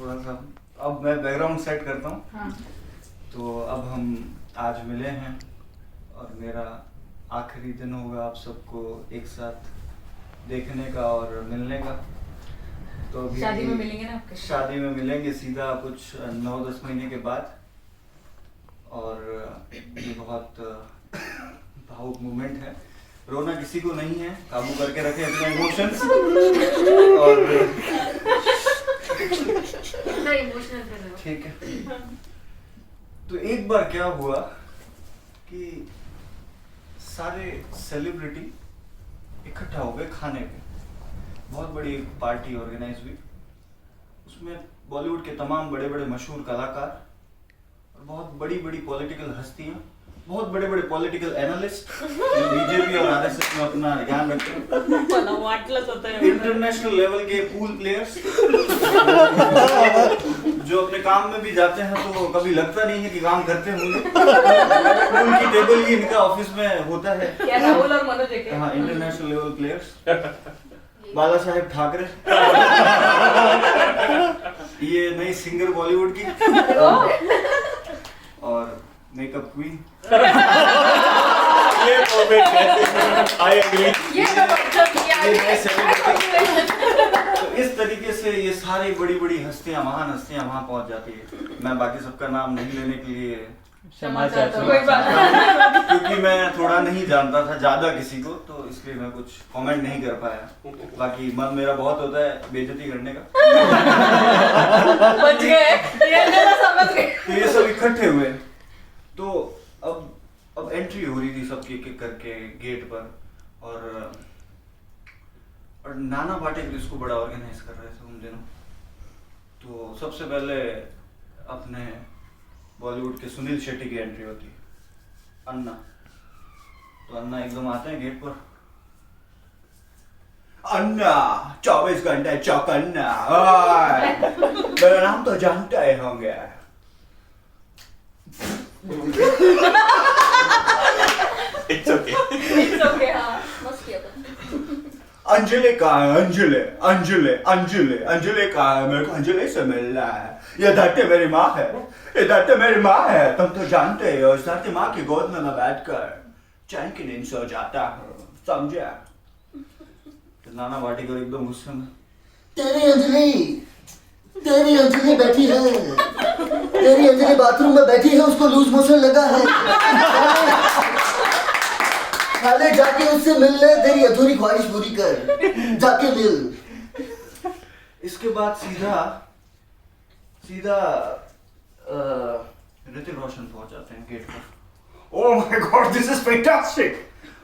थोड़ा सा अब मैं बैकग्राउंड सेट करता हूँ। हाँ। तो अब हम आज मिले हैं और मेरा आखिरी दिन होगा आप सबको एक साथ देखने का और मिलने का। तो अभी शादी में मिलेंगे ना आपके? शादी में मिलेंगे सीधा कुछ 9-10 महीने के बाद। और ये बहुत भावुक मोमेंट है। रोना किसी को नहीं है, काबू करके रखे अपने इमोशंस। और ठीक है। तो एक बार क्या हुआ कि सारे सेलिब्रिटी इकट्ठा हो गए खाने पे। बहुत बड़ी पार्टी ऑर्गेनाइज हुई। उसमें बॉलीवुड के तमाम बड़े बड़े मशहूर कलाकार और बहुत बड़ी बड़ी पॉलिटिकल हस्तियां, बहुत बड़े बड़े पॉलिटिकल एनालिस्ट जो बीजेपी और आरएसएस में अपना ज्ञान रखते हैं, इंटरनेशनल लेवल के पूल प्लेयर्स जो अपने काम में भी जाते हैं तो कभी लगता नहीं है कि काम करते होंगे। पूल की टेबल ही इनका ऑफिस में होता है। क्या राहुल और मनोज है? हाँ, इंटरनेशनल लेवल प्लेयर्स। बाला साहेब ठाकरे ये नई सिंगर बॉलीवुड की और मेकअप क्वीन। ये मोमेंट है, आई एग्री। तो इस तरीके से ये सारी बड़ी बड़ी हस्तियां, महान हस्तियां वहां पहुंच जाती है। मैं बाकी सबका नाम नहीं लेने के लिए क्षमा चाहता हूं, क्योंकि मैं थोड़ा नहीं जानता था ज्यादा किसी को, तो इसलिए मैं कुछ कमेंट नहीं कर पाया। बाकी मन मेरा बहुत होता है बेइज्जती करने का। बच गए, ये समझ गए। तो ये सब इकट्ठे हुए। तो अब एंट्री हो रही थी सबकी एक एक करके गेट पर। और नाना पाटेकर इसको बड़ा ऑर्गेनाइज कर रहे थे उन दिनों। तो सबसे पहले अपने बॉलीवुड के सुनील शेट्टी की एंट्री होती है, अन्ना। तो अन्ना एकदम आते हैं गेट पर। अन्ना 24 घंटे चौकन्ना, मेरा नाम तो जानते ही होंगे। It's okay. It's okay, हाँ, मस्त किया था। अंजलि कहाँ है? अंजलि अंजलि अंजलि अंजलि कहाँ है? मेरे को अंजलि से मिलना है। ये धरती मेरी माँ है, ये धरती मेरी माँ है। तुम तो जानते हो इस धरती माँ की गोद में मैं बैठकर चैन की नींद सो जाता हूँ, समझे? तो नाना पाटेकर एकदम गुस्से में, तेरी अंजलि बैठी है, तेरी अंजलि बाथरूम में बैठी है, उसको लूज मोशन लगा है। खाले जाके उससे मिल ले, तेरी अधूरी ख्वाहिश पूरी कर, जाके मिल। इसके बाद सीधा ऋतिक रोशन पहुंच जाते हैं गेट पर। Oh my God, this is fantastic!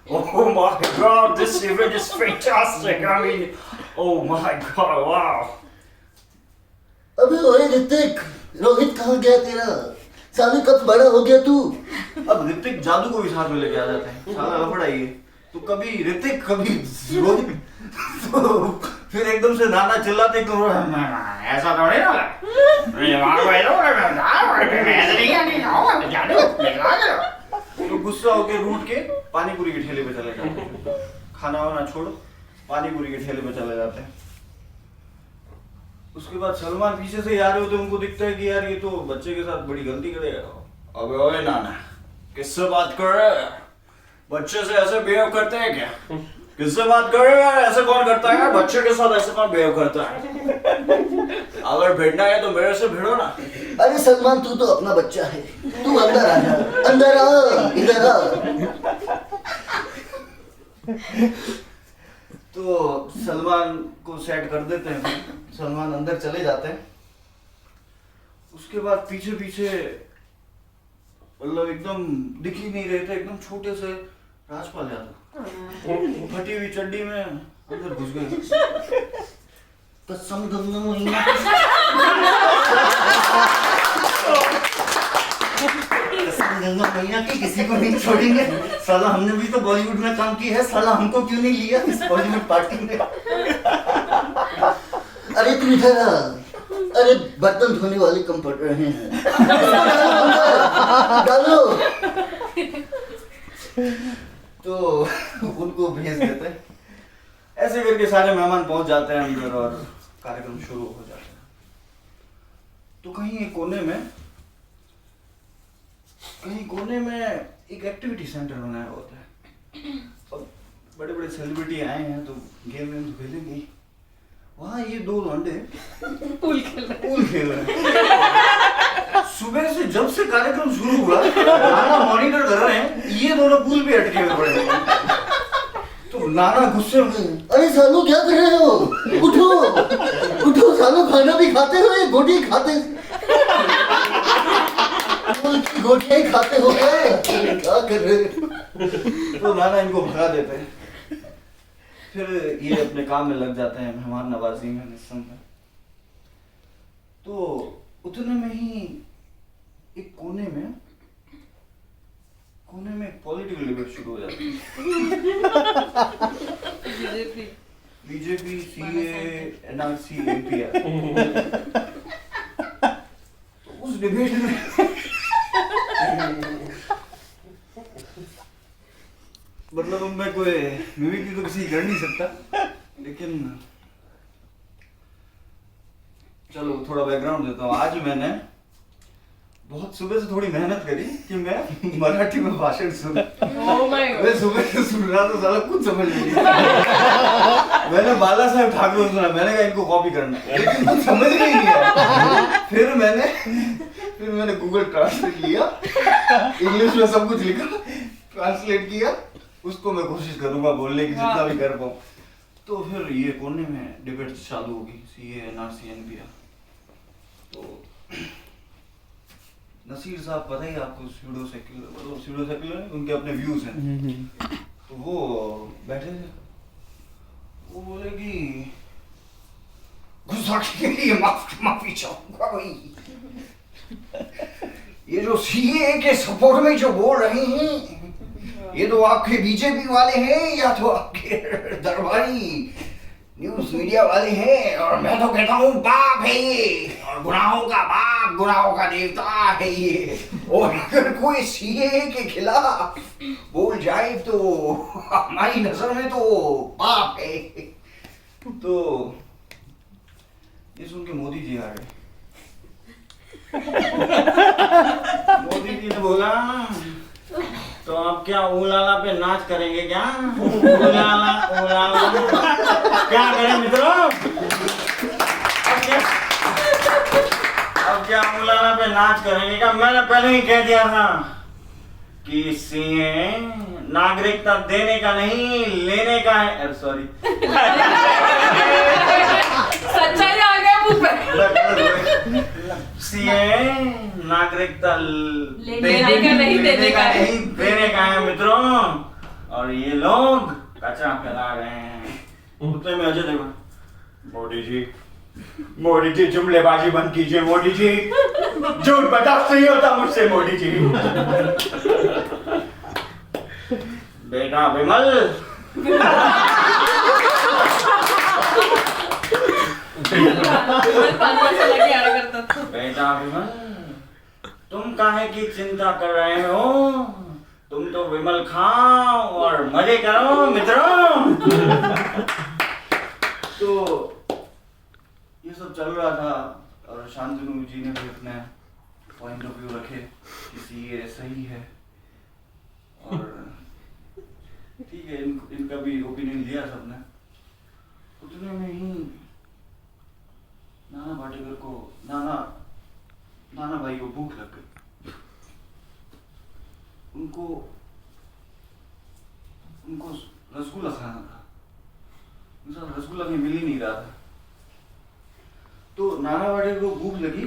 Oh my God, this event is fantastic! I mean, oh my God, wow! अबे ओए ऋतिक, रोहित कहाँ गया तेरा? साले कब बड़ा हो गया तू? अब ऋतिक जादू को भी साथ में लेके आ जाते हैं। साला लफड़ा ही है। तो कभी ऋतिक कभी रोहित। तो फिर एकदम से नाना चिल्लाते तो ऐसा तो नहीं होगा। तो गुस्सा होके रूठ के पानी पूरी के ठेले पे चले जाते हैं। खाना वाना छोड़ो, पानी पूरी के ठेले पे चले जाते हैं। उसके बाद सलमान पीछे से आ रहे होते, उनको दिखता है कि यार ये तो बच्चे के साथ बड़ी गलती करेगा। अबे ओए नाना, किससे बात कर रहे हैं? बच्चे से ऐसे बिहेव करते हैं क्या? किससे बात कर रहे हैं? ऐसे कौन करता है? बच्चे के साथ ऐसे कौन बिहेव करता है? अगर भिड़ना है तो मेरे से भिड़ो ना। अरे सलमान, तू तो अपना बच्चा है, तू अंदर आ जा, अंदर आ, इधर आ। तो सलमान को सेट कर देते हैं, सलमान अंदर चले जाते हैं। उसके बाद पीछे पीछे मतलब एकदम दिख ही नहीं रहे थे, एकदम छोटे से राजपाल यादव फटी हुई चड्डी में अंदर घुस गए। कसम गंगा महीना, कसम गंगा महीना की किसी को नहीं छोड़ेंगे। साला हमने भी तो बॉलीवुड में काम किया है, साला हमको क्यों नहीं लिया इस बॉलीवुड पार्टी में? अरे तू इधर आ, अरे बर्तन धोने वाले कम पड़ रहे हैं, डालो। तो उनको भेज देते हैं। ऐसे करके सारे मेहमान पहुंच जाते हैं अंदर और कार्यक्रम शुरू हो जाता है। तो कहीं एक कोने में एक एक्टिविटी सेंटर बनाया होता है। अब बड़े बड़े सेलिब्रिटी आए हैं तो गेम वेम तो खेलेंगे ही। वहाँ ये दो लौंडे पूल खेल रहे हैं। सुबह से जब से कार्यक्रम शुरू हुआ नाना मॉनिटर कर रहे हैं, ये दोनों पूल पे अटके हुए पड़े हैं। तो नाना गुस्से में, अरे सालू क्या कर रहे हो? उठो उठो सालू, खाना भी खाते हो, ये गोटी खाते गोटियां ही खाते हो क्या कर रहे हो? तो नाना इनको भगा देते हैं। फिर ये अपने काम में लग जाते हैं, मेहमान नवाजी में, निस्संग में। तो उतने में ही एक कोने में पॉलिटिकल डिबेट शुरू हो जाती है। BJP, CA, NRC, NPR. तो उस डिबेट में मतलब मैं कोई मिमिक्री तो किसी कर नहीं सकता, लेकिन चलो थोड़ा बैकग्राउंड देता हूँ। आज मैंने बहुत सुबह से थोड़ी मेहनत करी कि मैं मराठी में भाषण सुन। मैं सुबह से सुन रहा था, साला कुछ समझ नहीं आया। मैंने बाला साहेब ठाकुर सुना, मैंने कहा इनको कॉपी करना, लेकिन कुछ समझ में ही नहीं आया। फिर मैंने गूगल ट्रांसलेट लिया, इंग्लिश में सब कुछ लिखा, ट्रांसलेट किया, उसको मैं कोशिश करूंगा बोलने की जितना भी कर पाऊँ। तो फिर ये कोने में डिबेट चालू होगी, सीए, एनआरसी, एनपीआर। तो नसीर साहब पता ही आपको, स्यूडो सेक्युलर उनके अपने व्यूज हैं। तो वो बैठे थे, वो बोले कि गुस्ताखी के लिए माफी चाहूंगा भाई, ये जो सीए के सपोर्ट में जो बोल रहे हैं, ये तो आपके बीजेपी वाले हैं या तो आपके दरबारी न्यूज मीडिया वाले हैं, और मैं तो कहता हूँ बाप है ये, और गुनाहों का बाप, गुनाहों का देवता है ये। और अगर कोई सीए के खिलाफ बोल जाए तो हमारी नजर में तो बाप है। तो ये सुन के मोदी जी आ रहे। मोदी जी ने बोला, तो आप क्या उलाला पे नाच करेंगे क्या? उलाला क्या करें मित्रों? अब क्या उलाला पे नाच करेंगे क्या? मैंने पहले ही कह दिया था कि सीए नागरिकता देने का नहीं, लेने का है। सॉरी, सच्चाई आ गया मुंह पे। सीए नागरिकता लेने का नहीं, देने का है। देने का है मित्रों, और ये लोग कचरा फैला रहे हैं। उतने में अजय देवगन, मोदी जी जुमलेबाजी बंद कीजिए, मोदी जी झूठ बर्दाश्त नहीं होता मुझसे, मोदी जी। बेटा विमल, बेटा विमल, तुम काहे की चिंता कर रहे हो? तुम तो विमल खाओ और मजे करो मित्रों। तो ये सब चल रहा था, और शांतनु जी ने भी अपने पॉइंट ऑफ व्यू रखे कि ये सही है, और ठीक है, इनका भी ओपिनियन लिया सबने। उतने में ही नाना पाटेकर को, नाना भाई को भूख लग गई। उनको रसगुल्ला खाना था, रसगुल्ला कहीं मिल ही नहीं रहा था। तो नाना पाटेकर को भूख लगी,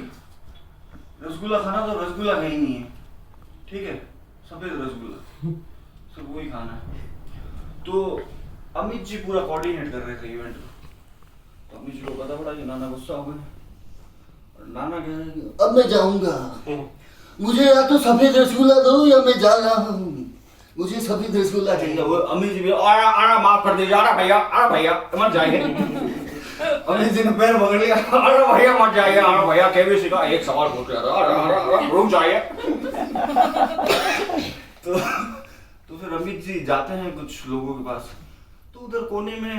रसगुल्ला खाना, तो रसगुल्ला कहीं नहीं है, ठीक है, सफेद रसगुल्ला, सब वही खाना है। तो अमित जी पूरा कोऑर्डिनेट कर रहे थे इवेंट को। तो अमित जी को पता पड़ा कि नाना गुस्सा हो गए, और नाना कह रहे कि अब मैं जाऊंगा, मुझे या तो सफेद रसगुल्ला दो या मैं जा रहा हूँ, मुझे सफेद रसगुल्ला चाहिए। वो अमित जी भी आरा माफ कर दीजिए, आरा भैया मत जाइए। अमित जी ने पैर पकड़ लिया, आरा भैया मत जाइए, आरा भैया केबीसी का एक सवाल पूछ रहा था, आरा रुक जाइए। तो फिर अमित जी जाते हैं कुछ लोगों के पास, तो उधर कोने में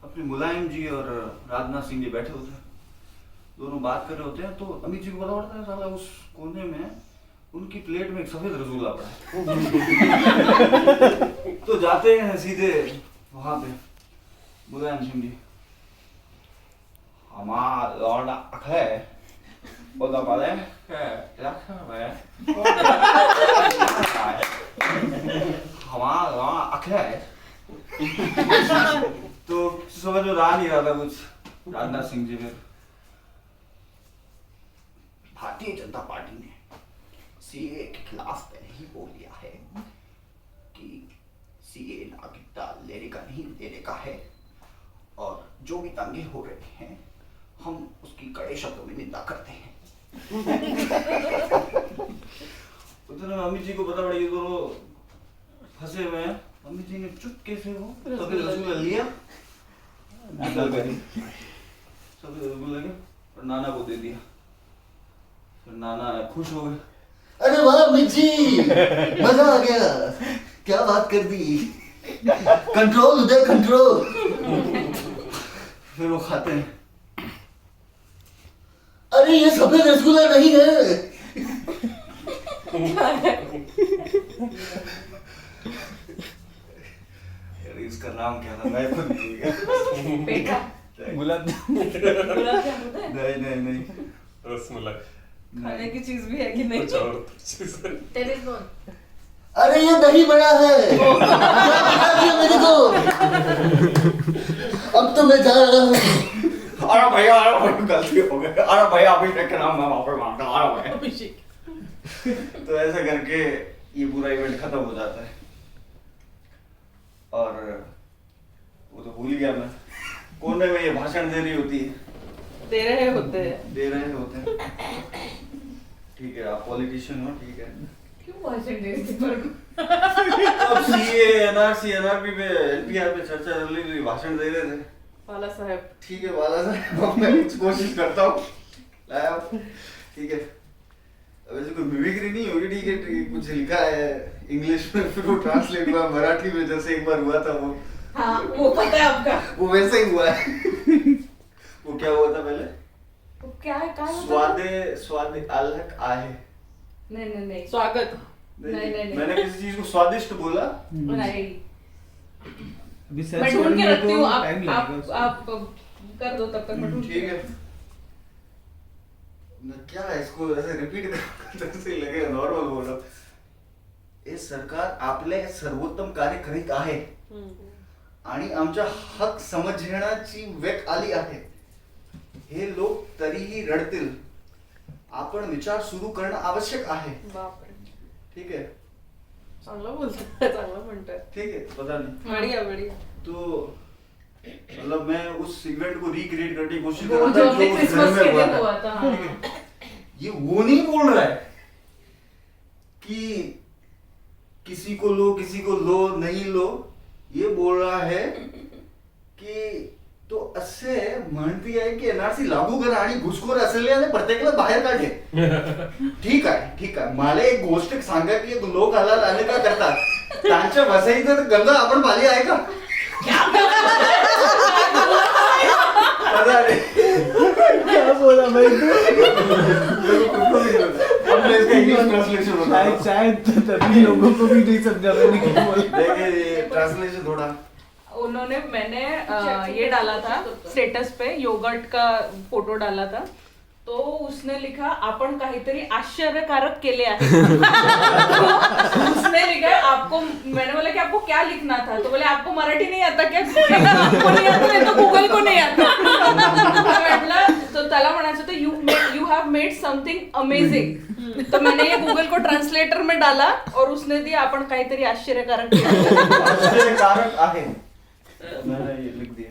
अपने मुलायम जी और राजनाथ सिंह जी बैठे होते हैं। दोनों बात कर रहे होते हैं तो अमित जी को पता पड़ता है साला उस कोने में उनकी प्लेट में एक सफेद रसगुल्ला पड़ा है। तो जाते हैं सीधे वहां पे मुलायम सिंह जी, हमारा लौंडा है बोला पाले रखा है हमारा लौंडा अखड़ा है। तो समझ में आ नहीं रहा था कुछ। राजनाथ सिंह जी फिर, भारतीय जनता पार्टी ने सीए के खिलाफ पहले ही बोल दिया है कि सीए नागरिकता लेने का नहीं देने का है, और जो भी दंगे हो रहे हैं हम उसकी कड़े शब्दों में निंदा करते हैं। उतने में अमित जी को पता पड़ा ये दोनों फंसे हुए हैं। अमित जी ने चुपके से वो सफेद रसगुल्ला लिया, निकल गए सफेद रसगुल्ला के और नाना को दे दिया। फिर नाना खुश हो गए। अरे वाह अमित जी, मजा आ गया, क्या बात कर दी, कंट्रोल उदय कंट्रोल। फिर वो खाते हैं। अरे ये सफेद रसगुल्ला नहीं है। यार इसका नाम क्या था, मैं खुद नहीं गया। पेठा गुलाब गुलाब जामुन है? नहीं नहीं रसमलाई खाने की चीज भी है कि नहीं? कुछ और चीज है। टेनिस बॉल अरे ये दही बड़ा है, क्या बता दिया मेरे को। अब तो मैं जा रहा हूँ। अरे भैया गलती हो गई, अरे भैया अभिषेक के नाम मैं माफी मांगता हूँ, अरे भैया। अभिषेक। तो ऐसा करके ये पूरा इवेंट खत्म हो जाता है। और वो तो भूल गया मैं, कोने में ये भाषण दे रही होती है, दे रहे होते हैं। ठीक है आप पॉलिटिशियन हो, ठीक है। क्यों भाषण दे रही थी पर? अब सीए एनआरसी एनआरपी पे एनपीआर पे चर्चा चल रही थी, भाषण दे रहे थे। बाला साहब ठीक है बाला साहब, मैं कोशिश करता हूँ लाया, ठीक है। वैसे कोई मिमिक्री नहीं होगी, ठीक है, कुछ लिखा है इंग्लिश में, फिर वो ट्रांसलेट हुआ मराठी में, जैसे एक बार हुआ था वो। हाँ वो पता है आपका। वो वैसे ही हुआ है। वो क्या हुआ था पहले? वो क्या है, क्या होता है? स्वादे अलग आहे। नहीं स्वागत। नहीं मैंने किसी चीज को स्वादिष्ट बोला। नहीं अभी मैं सर्च ढूंढ के करेंगे रखती तो हूँ, टाइम लगेगा आप उसको। कर दो तब तक मैं ढूंढ ठीक है। मैं क्या इसको ऐसे रिपीट करते लगे, नॉर्मल बोल रहा हूँ। हे सरकार आपले सर्वोत्तम कार्य करीत आहे आणि आमच्या हक समजण्याची वेळ आली आहे। हे लोक तरीही रडतील, आपण विचार सुरू करणं आवश्यक आहे। बापरे ठीक है, चांगलं बोलतोय, चांगलं म्हणतोय। ठीक है, पता नहीं। बढ़िया बढ़िया। तो मतलब मैं उस इवेंट को रिक्रिएट करने की कोशिश कर वो रहा जो था हमने जो उस क्रिसमस घर के में हुआ दिन था। हुआ था, हाँ। ठीक है। ये वो नहीं बोल रहा है कि किसी को लो नहीं लो, ये बोल रहा है की तो असे म्हणती आहे की एनआरसी लागू करा आणि घुसखोर असलेल्या प्रत्येकाला बाहेर काढे। ठीक आहे मला एक गोष्ट सांगा की लोक आला आले का करतात, त्यांच्या वसईत गंगा आपण पाली आहे का? पता नहीं क्या बोला भाई तू? हमने इसका इंग्लिश ट्रांसलेशन होता है। शायद तभी लोगों को भी नहीं समझा मैंने क्या बोला। देखिए ये ट्रांसलेशन थोड़ा मैंने ये डाला था स्टेटस पे, योगर्ट का फोटो डाला था, तो उसने लिखा आपण काहीतरी आश्चर्यकारक केले आहे। उसने लिखा आपको, मैंने बोला कि आपको क्या लिखना था, तो बोले आपको मराठी नहीं आता क्या? आपको नहीं आता नहीं तो गूगल को नहीं आता। म्हटलं तो त्याला म्हणायचं होतं you have made something amazing, तो मैंने ये गूगल को ट्रांसलेटर में डाला और उसने दिया आपण काहीतरी आश्चर्यकारक केले। आश्चर्यकारक आहे, मैंने ये लिख दिया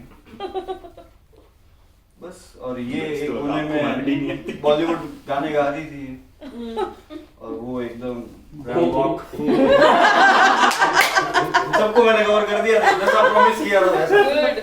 बस। और ये एक कोने में बॉलीवुड गाने गा रही थी और वो एकदम रैप वॉक। सबको मैंने कवर कर दिया था, जैसा प्रॉमिस किया था वैसा। गुड।